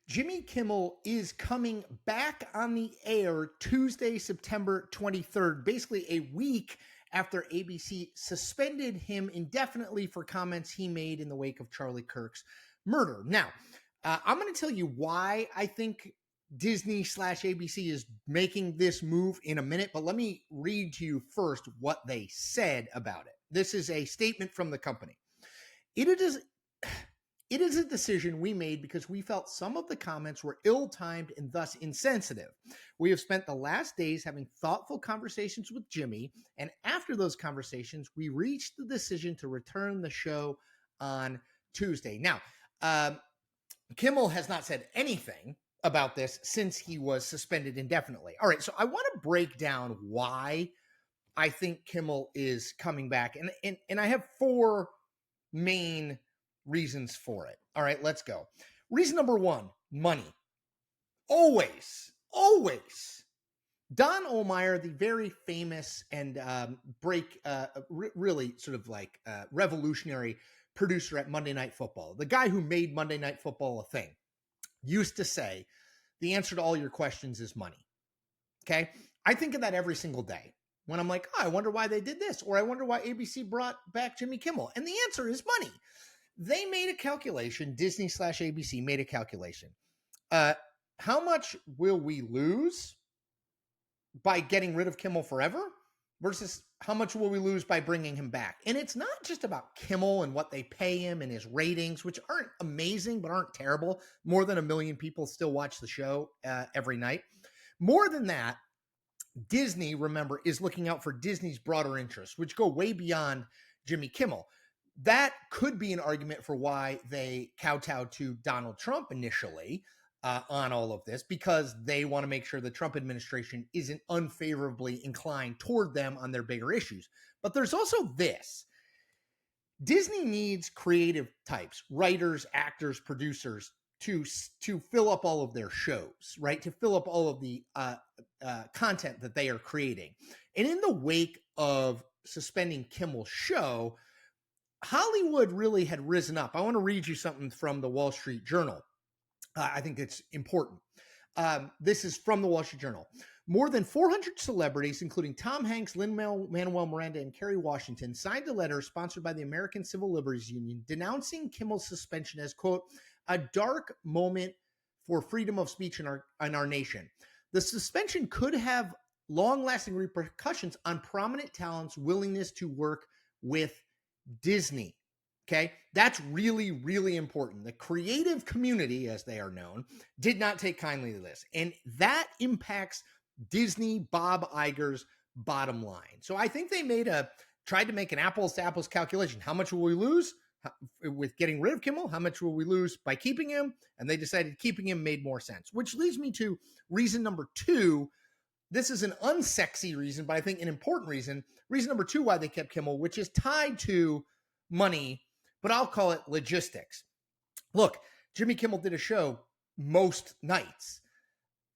Jimmy Kimmel is coming back on the air Tuesday, September 23rd, basically a week after ABC suspended him indefinitely for comments he made in the wake of Charlie Kirk's murder. Now, I'm going to tell you why I think Disney/ABC is making this move in a minute, but let me read to you first what they said about it. This is a statement from the company. It is a decision we made because we felt some of the comments were ill-timed and thus insensitive. We have spent the last days having thoughtful conversations with Jimmy, and after those conversations, we reached the decision to return the show on Tuesday. Now, Kimmel has not said anything about this since he was suspended indefinitely. All right, so I want to break down why I think Kimmel is coming back, and I have four main reasons for it. All right, let's go. Reason number one, money. Always. Don Ohlmeyer, the very famous and really sort of like revolutionary producer at Monday Night Football, the guy who made Monday Night Football a thing, used to say, the answer to all your questions is money. Okay? I think of that every single day when I'm like, I wonder why they did this, or I wonder why ABC brought back Jimmy Kimmel. And the answer is money. They made a calculation, Disney/ABC made a calculation. How much will we lose by getting rid of Kimmel forever versus how much will we lose by bringing him back? And it's not just about Kimmel and what they pay him and his ratings, which aren't amazing, but aren't terrible. More than 1 million people still watch the show every night. More than that, Disney, remember, is looking out for Disney's broader interests, which go way beyond Jimmy Kimmel. That could be an argument for why they kowtowed to Donald Trump initially on all of this, because they want to make sure the Trump administration isn't unfavorably inclined toward them on their bigger issues. But there's also this. Disney needs creative types, writers, actors, producers, to fill up all of their shows, right? To fill up all of the content that they are creating. And in the wake of suspending Kimmel's show, Hollywood really had risen up. I want to read you something from the Wall Street Journal. I think it's important. This is from the Wall Street Journal. More than 400 celebrities, including Tom Hanks, Lin-Manuel Miranda, and Kerry Washington, signed a letter sponsored by the American Civil Liberties Union denouncing Kimmel's suspension as, quote, a dark moment for freedom of speech in our nation. The suspension could have long-lasting repercussions on prominent talent's willingness to work with Disney. Okay, that's really, really important. The creative community, as they are known, did not take kindly to this. And that impacts Disney, Bob Iger's bottom line. So I think they tried to make an apples to apples calculation. How much will we lose with getting rid of Kimmel? How much will we lose by keeping him? And they decided keeping him made more sense, which leads me to reason number two. This is an unsexy reason, but I think an important reason. Reason number two why they kept Kimmel, which is tied to money, but I'll call it logistics. Look, Jimmy Kimmel did a show most nights.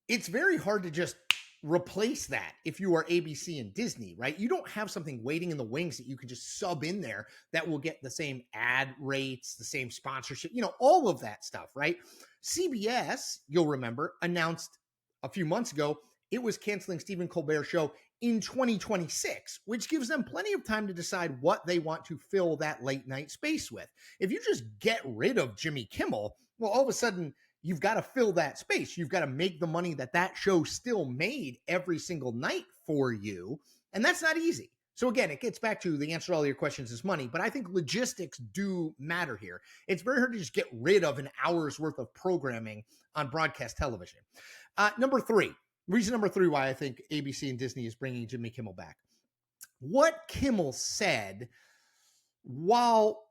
It's very hard to just replace that if you are ABC and Disney, right? You don't have something waiting in the wings that you can just sub in there that will get the same ad rates, the same sponsorship, all of that stuff, right? CBS, you'll remember, announced a few months ago it was canceling Stephen Colbert's show in 2026, which gives them plenty of time to decide what they want to fill that late night space with. If you just get rid of Jimmy Kimmel, well, all of a sudden you've got to fill that space. You've got to make the money that show still made every single night for you. And that's not easy. So again, it gets back to the answer to all your questions is money, but I think logistics do matter here. It's very hard to just get rid of an hour's worth of programming on broadcast television. Reason number three why I think ABC and Disney is bringing Jimmy Kimmel back. What Kimmel said, while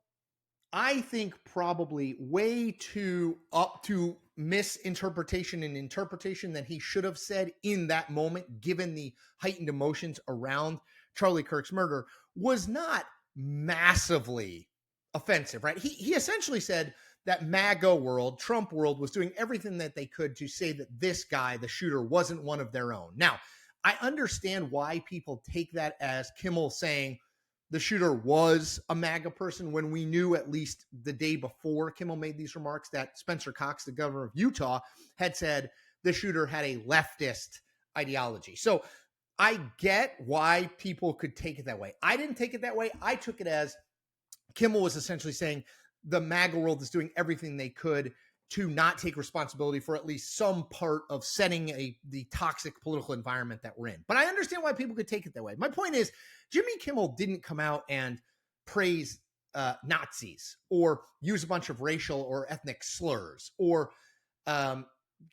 I think probably way too up to misinterpretation and interpretation that he should have said in that moment, given the heightened emotions around Charlie Kirk's murder, was not massively offensive, right? He essentially said that MAGA world, Trump world, was doing everything that they could to say that this guy, the shooter, wasn't one of their own. Now, I understand why people take that as Kimmel saying, the shooter was a MAGA person, when we knew at least the day before Kimmel made these remarks that Spencer Cox, the governor of Utah, had said the shooter had a leftist ideology. So I get why people could take it that way. I didn't take it that way. I took it as Kimmel was essentially saying the MAGA world is doing everything they could to not take responsibility for at least some part of setting the toxic political environment that we're in. But I understand why people could take it that way. My point is, Jimmy Kimmel didn't come out and praise Nazis or use a bunch of racial or ethnic slurs or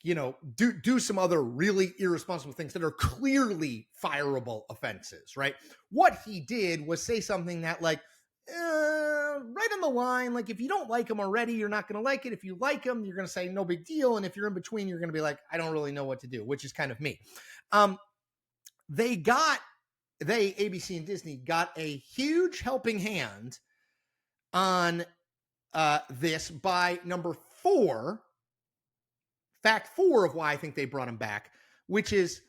do some other really irresponsible things that are clearly fireable offenses, right? What he did was say something that, like, right on the line, like, if you don't like him already, you're not going to like it. If you like him, you're going to say no big deal. And if you're in between, you're going to be like, I don't really know what to do, which is kind of me. ABC and Disney got a huge helping hand on this by number 4, fact 4 of why I think they brought him back, which is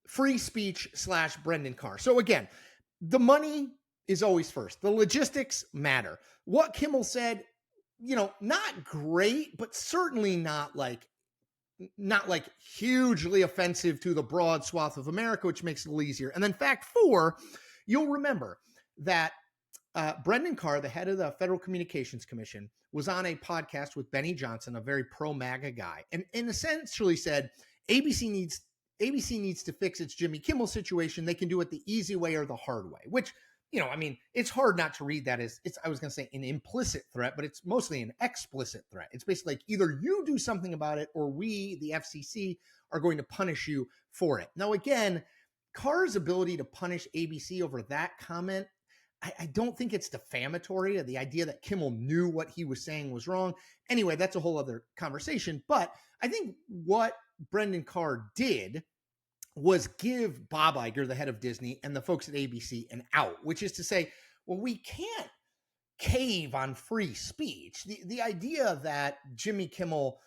free speech / Brendan Carr. So again, the money is always first. The logistics matter. What Kimmel said, not great, but certainly not like hugely offensive to the broad swath of America, which makes it a little easier. And then fact 4, you'll remember that Brendan Carr, the head of the Federal Communications Commission, was on a podcast with Benny Johnson, a very pro-MAGA guy, and essentially said ABC needs to fix its Jimmy Kimmel situation. They can do it the easy way or the hard way, which, it's hard not to read that as, I was going to say an implicit threat, but it's mostly an explicit threat. It's basically like, either you do something about it or we, the FCC, are going to punish you for it. Now, again, Carr's ability to punish ABC over that comment, I don't think it's defamatory. The idea that Kimmel knew what he was saying was wrong. Anyway, that's a whole other conversation. But I think what Brendan Carr did was give Bob Iger, the head of Disney, and the folks at ABC an out, which is to say, well, we can't cave on free speech. The idea that Jimmy Kimmel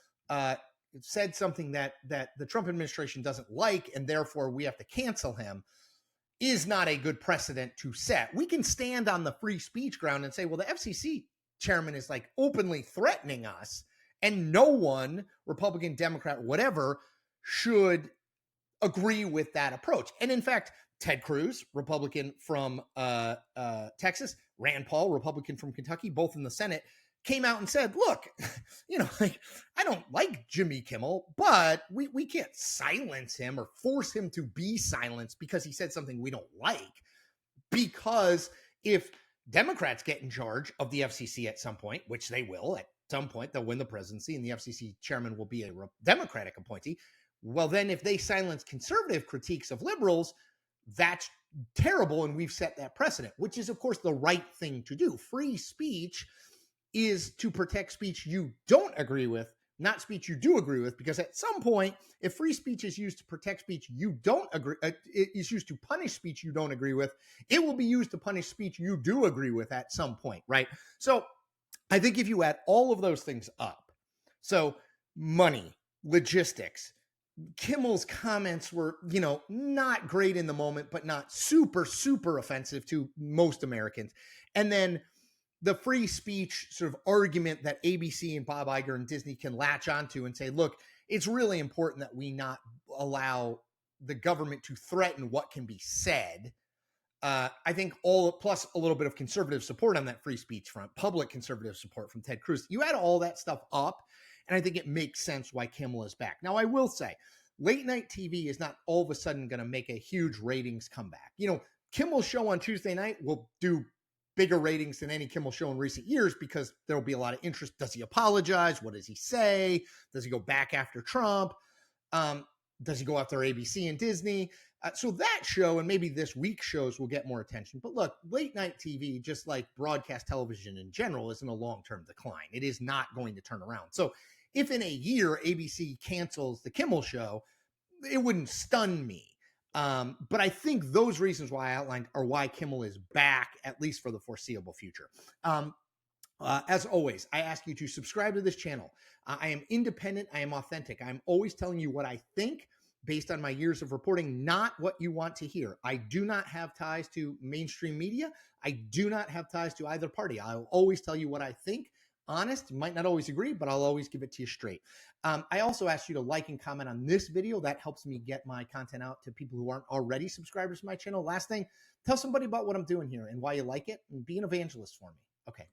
said something that the Trump administration doesn't like, and therefore we have to cancel him, is not a good precedent to set. We can stand on the free speech ground and say, well, the FCC chairman is like openly threatening us, and no one, Republican, Democrat, whatever, should agree with that approach. And in fact, Ted Cruz, Republican from Texas, Rand Paul, Republican from Kentucky, both in the Senate, came out and said, look, I don't like Jimmy Kimmel, but we can't silence him or force him to be silenced because he said something we don't like. Because if Democrats get in charge of the FCC at some point, which they will, at some point, they'll win the presidency and the FCC chairman will be a Democratic appointee. Well, then if they silence conservative critiques of liberals, that's terrible. And we've set that precedent, which is, of course, the right thing to do. Free speech is to protect speech you don't agree with, not speech you do agree with, because at some point, if free speech is used to protect speech you don't agree, it is used to punish speech you don't agree with, it will be used to punish speech you do agree with at some point, right? So I think if you add all of those things up, so money, logistics, Kimmel's comments were, not great in the moment, but not super, super offensive to most Americans. And then the free speech sort of argument that ABC and Bob Iger and Disney can latch onto and say, look, it's really important that we not allow the government to threaten what can be said. I think plus a little bit of conservative support on that free speech front, public conservative support from Ted Cruz. You add all that stuff up, and I think it makes sense why Kimmel is back. Now, I will say, late night TV is not all of a sudden going to make a huge ratings comeback. Kimmel's show on Tuesday night will do bigger ratings than any Kimmel show in recent years because there will be a lot of interest. Does he apologize? What does he say? Does he go back after Trump? Does he go after ABC and Disney? So that show and maybe this week's shows will get more attention. But look, late night TV, just like broadcast television in general, is in a long-term decline. It is not going to turn around. So if in a year ABC cancels the Kimmel show, it wouldn't stun me. But I think those reasons why I outlined are why Kimmel is back, at least for the foreseeable future. As always, I ask you to subscribe to this channel. I am independent. I am authentic. I'm always telling you what I think, based on my years of reporting, not what you want to hear. I do not have ties to mainstream media. I do not have ties to either party. I'll always tell you what I think. Honest, you might not always agree, but I'll always give it to you straight. I also asked you to like and comment on this video. That helps me get my content out to people who aren't already subscribers to my channel. Last thing, tell somebody about what I'm doing here and why you like it, and be an evangelist for me. Okay,